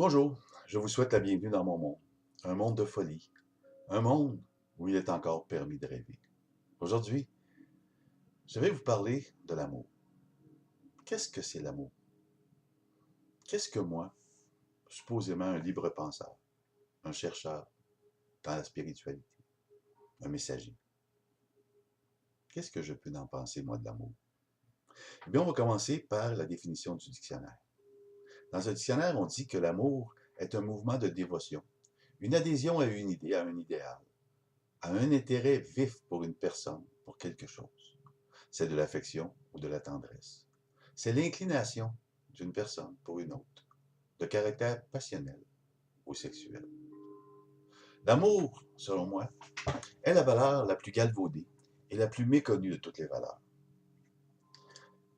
Bonjour, je vous souhaite la bienvenue dans mon monde, un monde de folie, un monde où il est encore permis de rêver. Aujourd'hui, je vais vous parler de l'amour. Qu'est-ce que c'est l'amour? Qu'est-ce que moi, supposément un libre penseur, un chercheur dans la spiritualité, un messager, qu'est-ce que je peux en penser, moi, de l'amour? Eh bien, on va commencer par la définition du dictionnaire. Dans un dictionnaire, on dit que l'amour est un mouvement de dévotion, une adhésion à une idée, à un idéal, à un intérêt vif pour une personne, pour quelque chose. C'est de l'affection ou de la tendresse. C'est l'inclination d'une personne pour une autre, de caractère passionnel ou sexuel. L'amour, selon moi, est la valeur la plus galvaudée et la plus méconnue de toutes les valeurs.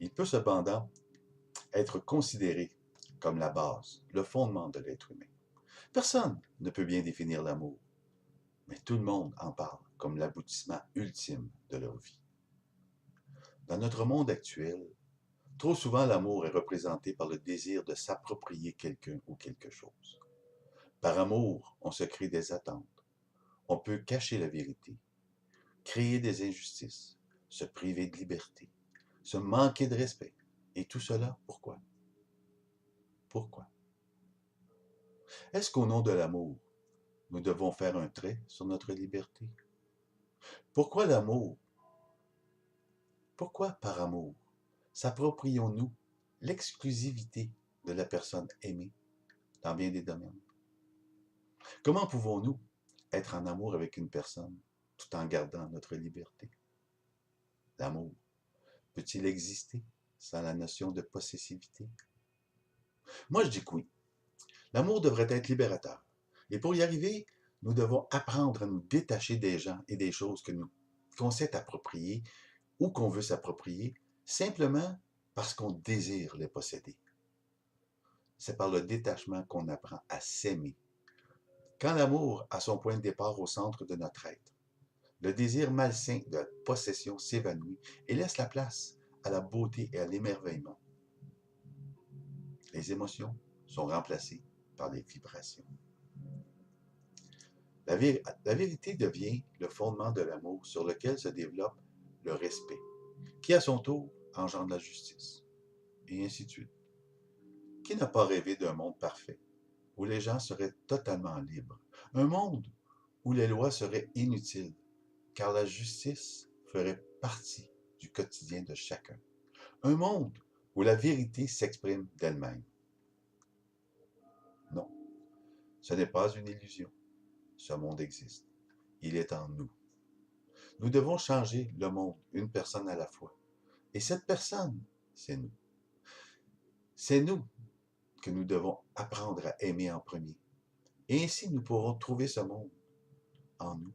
Il peut cependant être considéré comme la base, le fondement de l'être humain. Personne ne peut bien définir l'amour, mais tout le monde en parle comme l'aboutissement ultime de leur vie. Dans notre monde actuel, trop souvent l'amour est représenté par le désir de s'approprier quelqu'un ou quelque chose. Par amour, on se crée des attentes, on peut cacher la vérité, créer des injustices, se priver de liberté, se manquer de respect. Et tout cela, pourquoi? Pourquoi? Est-ce qu'au nom de l'amour, nous devons faire un trait sur notre liberté? Pourquoi l'amour? Pourquoi par amour s'approprions-nous l'exclusivité de la personne aimée dans bien des domaines? Comment pouvons-nous être en amour avec une personne tout en gardant notre liberté? L'amour peut-il exister sans la notion de possessivité? Moi, je dis que oui. L'amour devrait être libérateur. Et pour y arriver, nous devons apprendre à nous détacher des gens et des choses qu'on s'est appropriées ou qu'on veut s'approprier simplement parce qu'on désire les posséder. C'est par le détachement qu'on apprend à s'aimer. Quand l'amour a son point de départ au centre de notre être, le désir malsain de la possession s'évanouit et laisse la place à la beauté et à l'émerveillement. Les émotions sont remplacées par des vibrations. La vérité devient le fondement de l'amour sur lequel se développe le respect, qui à son tour engendre la justice, et ainsi de suite. Qui n'a pas rêvé d'un monde parfait, où les gens seraient totalement libres, un monde où les lois seraient inutiles, car la justice ferait partie du quotidien de chacun, un monde où la vérité s'exprime d'elle-même. Non, ce n'est pas une illusion. Ce monde existe. Il est en nous. Nous devons changer le monde, une personne à la fois. Et cette personne, c'est nous. C'est nous que nous devons apprendre à aimer en premier. Et ainsi, nous pourrons trouver ce monde en nous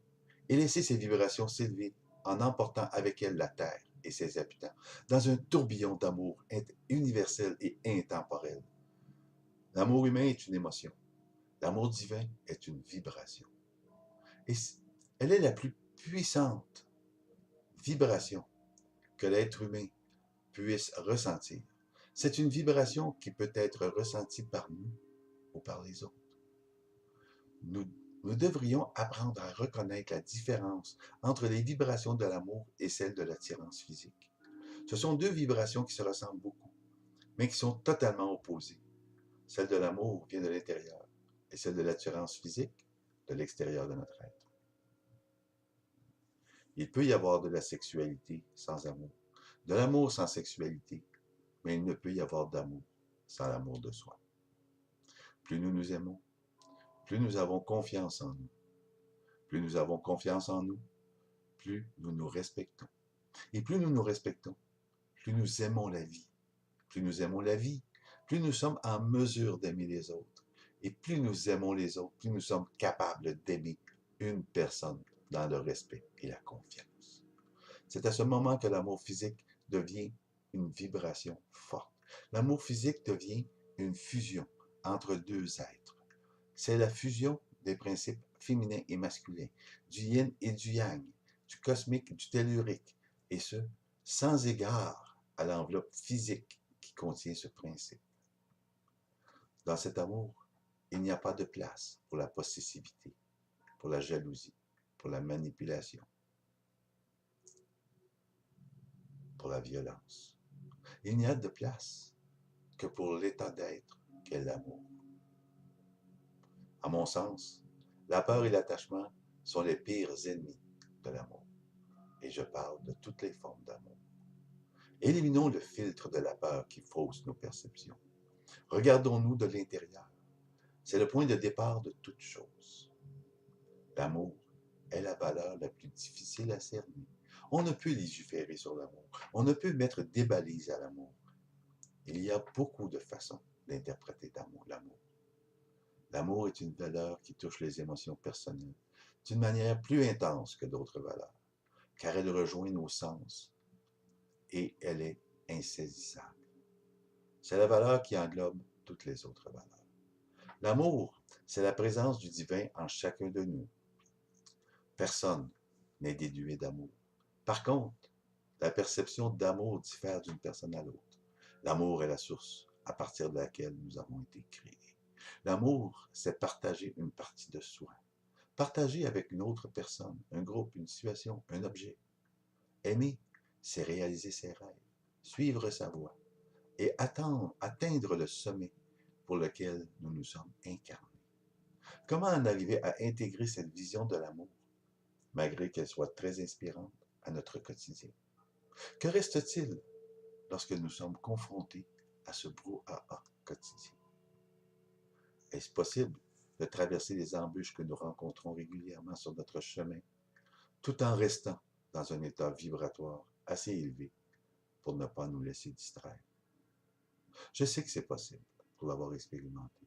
et laisser ses vibrations s'élever en emportant avec elle la Terre et ses habitants dans un tourbillon d'amour universel et intemporel. L'amour humain est une émotion. L'amour divin est une vibration. Et elle est la plus puissante vibration que l'être humain puisse ressentir. C'est une vibration qui peut être ressentie par nous ou par les autres. Nous, nous devrions apprendre à reconnaître la différence entre les vibrations de l'amour et celles de l'attirance physique. Ce sont deux vibrations qui se ressemblent beaucoup, mais qui sont totalement opposées. Celle de l'amour vient de l'intérieur et celle de l'attirance physique de l'extérieur de notre être. Il peut y avoir de la sexualité sans amour, de l'amour sans sexualité, mais il ne peut y avoir d'amour sans l'amour de soi. Plus nous nous aimons, plus nous avons confiance en nous. Plus nous avons confiance en nous, plus nous nous respectons. Et plus nous nous respectons, plus nous aimons la vie. Plus nous aimons la vie, plus nous sommes en mesure d'aimer les autres. Et plus nous aimons les autres, plus nous sommes capables d'aimer une personne dans le respect et la confiance. C'est à ce moment que l'amour physique devient une vibration forte. L'amour physique devient une fusion entre deux êtres. C'est la fusion des principes féminins et masculins, du yin et du yang, du cosmique et du tellurique, et ce, sans égard à l'enveloppe physique qui contient ce principe. Dans cet amour, Il n'y a pas de place pour la possessivité, pour la jalousie, pour la manipulation, pour la violence. Il n'y a de place que pour l'état d'être qu'est l'amour. À mon sens, la peur et l'attachement sont les pires ennemis de l'amour. Et je parle de toutes les formes d'amour. Éliminons le filtre de la peur qui fausse nos perceptions. Regardons-nous de l'intérieur. C'est le point de départ de toute chose. L'amour est la valeur la plus difficile à cerner. On ne peut légiférer sur l'amour. On ne peut mettre des balises à l'amour. Il y a beaucoup de façons d'interpréter l'amour. L'amour est une valeur qui touche les émotions personnelles d'une manière plus intense que d'autres valeurs, car elle rejoint nos sens et elle est insaisissable. C'est la valeur qui englobe toutes les autres valeurs. L'amour, c'est la présence du divin en chacun de nous. Personne n'est dénué d'amour. Par contre, la perception d'amour diffère d'une personne à l'autre. L'amour est la source à partir de laquelle nous avons été créés. L'amour, c'est partager une partie de soi. Partager avec une autre personne, un groupe, une situation, un objet. Aimer, c'est réaliser ses rêves, suivre sa voie et atteindre le sommet pour lequel nous nous sommes incarnés. Comment en arriver à intégrer cette vision de l'amour, malgré qu'elle soit très inspirante à notre quotidien? Que reste-t-il lorsque nous sommes confrontés à ce brouhaha quotidien? Est-ce possible de traverser les embûches que nous rencontrons régulièrement sur notre chemin, tout en restant dans un état vibratoire assez élevé pour ne pas nous laisser distraire? Je sais que c'est possible pour l'avoir expérimenté.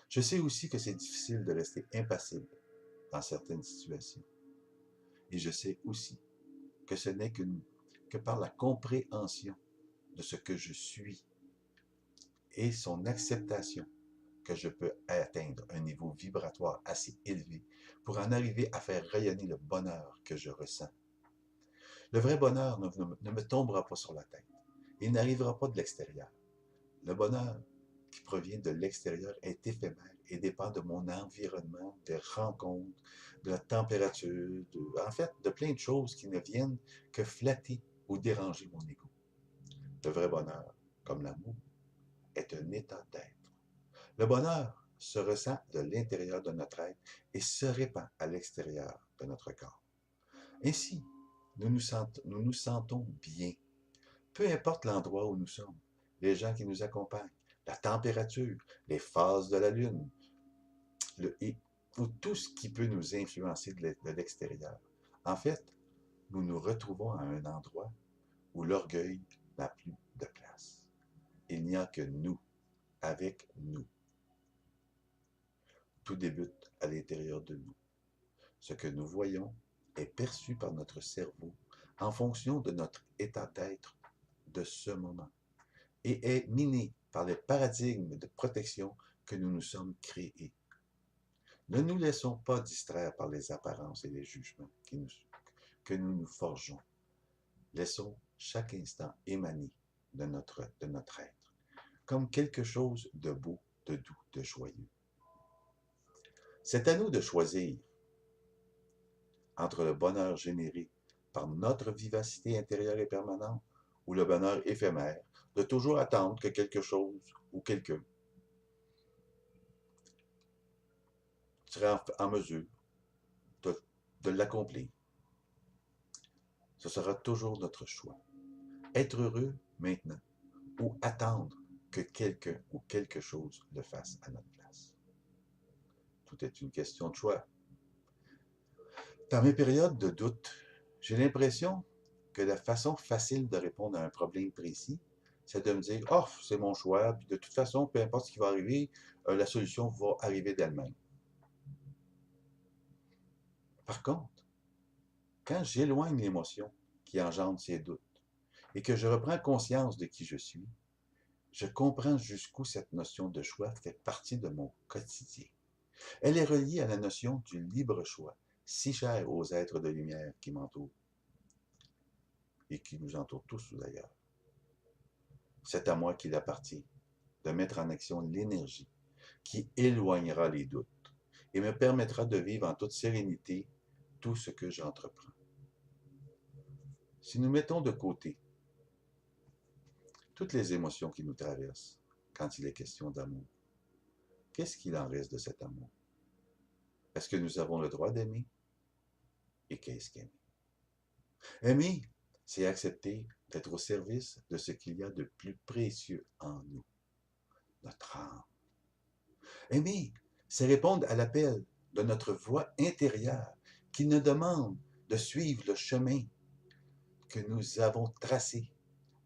Je sais aussi que c'est difficile de rester impassible dans certaines situations. Et je sais aussi que ce n'est que par la compréhension de ce que je suis et son acceptation que je peux atteindre un niveau vibratoire assez élevé pour en arriver à faire rayonner le bonheur que je ressens. Le vrai bonheur ne me tombera pas sur la tête. Il n'arrivera pas de l'extérieur. Le bonheur qui provient de l'extérieur est éphémère et dépend de mon environnement, des rencontres, de la température, en fait, de plein de choses qui ne viennent que flatter ou déranger mon ego. Le vrai bonheur, comme l'amour, est un état d'être. Le bonheur se ressent de l'intérieur de notre être et se répand à l'extérieur de notre corps. Ainsi, nous nous sentons bien, peu importe l'endroit où nous sommes, les gens qui nous accompagnent, la température, les phases de la lune, ou tout ce qui peut nous influencer de l'extérieur. En fait, nous nous retrouvons à un endroit où l'orgueil n'a plus de place. Il n'y a que nous, avec nous. Tout débute à l'intérieur de nous. Ce que nous voyons est perçu par notre cerveau en fonction de notre état d'être de ce moment et est miné par les paradigmes de protection que nous nous sommes créés. Ne nous laissons pas distraire par les apparences et les jugements que nous nous forgeons. Laissons chaque instant émaner de notre être, comme quelque chose de beau, de doux, de joyeux. C'est à nous de choisir entre le bonheur généré par notre vivacité intérieure et permanente ou le bonheur éphémère de toujours attendre que quelque chose ou quelqu'un sera en mesure de l'accomplir. Ce sera toujours notre choix. Être heureux maintenant ou attendre que quelqu'un ou quelque chose le fasse à notre place. Tout est une question de choix. Dans mes périodes de doute, j'ai l'impression que la façon facile de répondre à un problème précis, c'est de me dire « Oh, c'est mon choix, puis de toute façon, peu importe ce qui va arriver, la solution va arriver d'elle-même. » Par contre, quand j'éloigne l'émotion qui engendre ces doutes et que je reprends conscience de qui je suis, je comprends jusqu'où cette notion de choix fait partie de mon quotidien. Elle est reliée à la notion du libre choix, si chère aux êtres de lumière qui m'entourent et qui nous entourent tous d'ailleurs. C'est à moi qu'il appartient de mettre en action l'énergie qui éloignera les doutes et me permettra de vivre en toute sérénité tout ce que j'entreprends. Si nous mettons de côté toutes les émotions qui nous traversent quand il est question d'amour, qu'est-ce qu'il en reste de cet amour? Est-ce que nous avons le droit d'aimer? Et qu'est-ce qu'aimer? Aimer, c'est accepter d'être au service de ce qu'il y a de plus précieux en nous, notre âme. Aimer, c'est répondre à l'appel de notre voix intérieure qui nous demande de suivre le chemin que nous avons tracé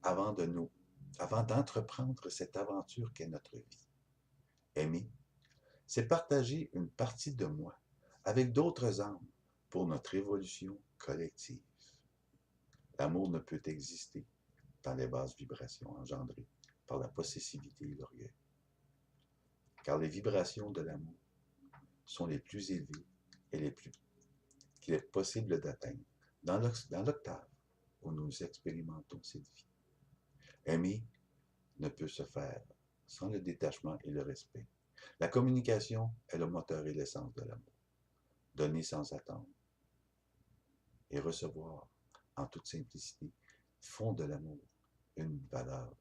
avant d'entreprendre cette aventure qu'est notre vie. Aimer, c'est partager une partie de moi avec d'autres âmes pour notre évolution collective. L'amour ne peut exister dans les basses vibrations engendrées par la possessivité et l'orgueil. Car les vibrations de l'amour sont les plus élevées et les plus qu'il est possible d'atteindre dans l'octave où nous expérimentons cette vie. Aimer ne peut se faire sans le détachement et le respect. La communication est le moteur et l'essence de l'amour. Donner sans attendre et recevoir en toute simplicité font de l'amour une valeur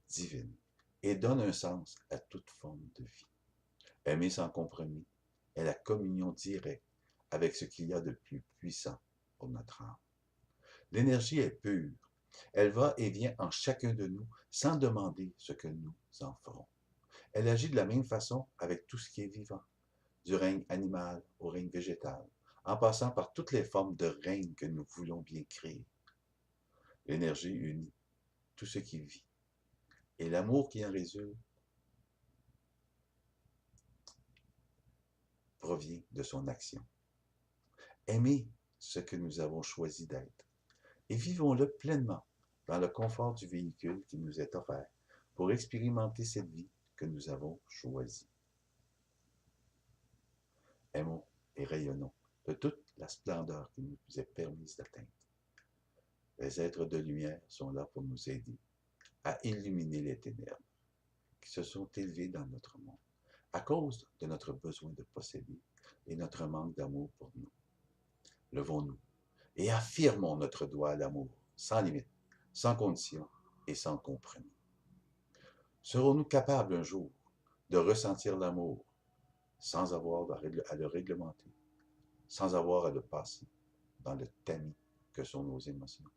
divine et donne un sens à toute forme de vie. Aimer sans compromis est la communion directe avec ce qu'il y a de plus puissant pour notre âme. L'énergie est pure. Elle va et vient en chacun de nous sans demander ce que nous en ferons. Elle agit de la même façon avec tout ce qui est vivant, du règne animal au règne végétal, en passant par toutes les formes de règne que nous voulons bien créer. L'énergie unit tout ce qui vit, et l'amour qui en résulte provient de son action. Aimer ce que nous avons choisi d'être, et vivons-le pleinement dans le confort du véhicule qui nous est offert pour expérimenter cette vie que nous avons choisie. Aimons et rayonnons de toute la splendeur qui nous est permise d'atteindre. Les êtres de lumière sont là pour nous aider à illuminer les ténèbres qui se sont élevées dans notre monde à cause de notre besoin de posséder et notre manque d'amour pour nous. Levons-nous et affirmons notre droit à l'amour, sans limite, sans condition et sans compromis. Serons-nous capables un jour de ressentir l'amour sans avoir à le réglementer, sans avoir à le passer dans le tamis que sont nos émotions?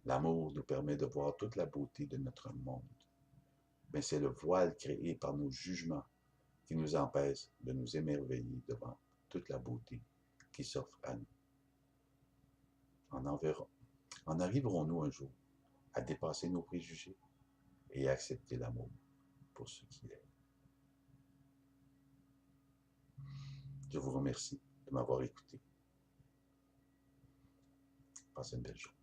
L'amour nous permet de voir toute la beauté de notre monde, mais c'est le voile créé par nos jugements qui nous empêche de nous émerveiller devant toute la beauté qui s'offre à nous. En arriverons-nous un jour à dépasser nos préjugés et à accepter l'amour pour ce qu'il est? Je vous remercie de m'avoir écouté. Passez une belle journée.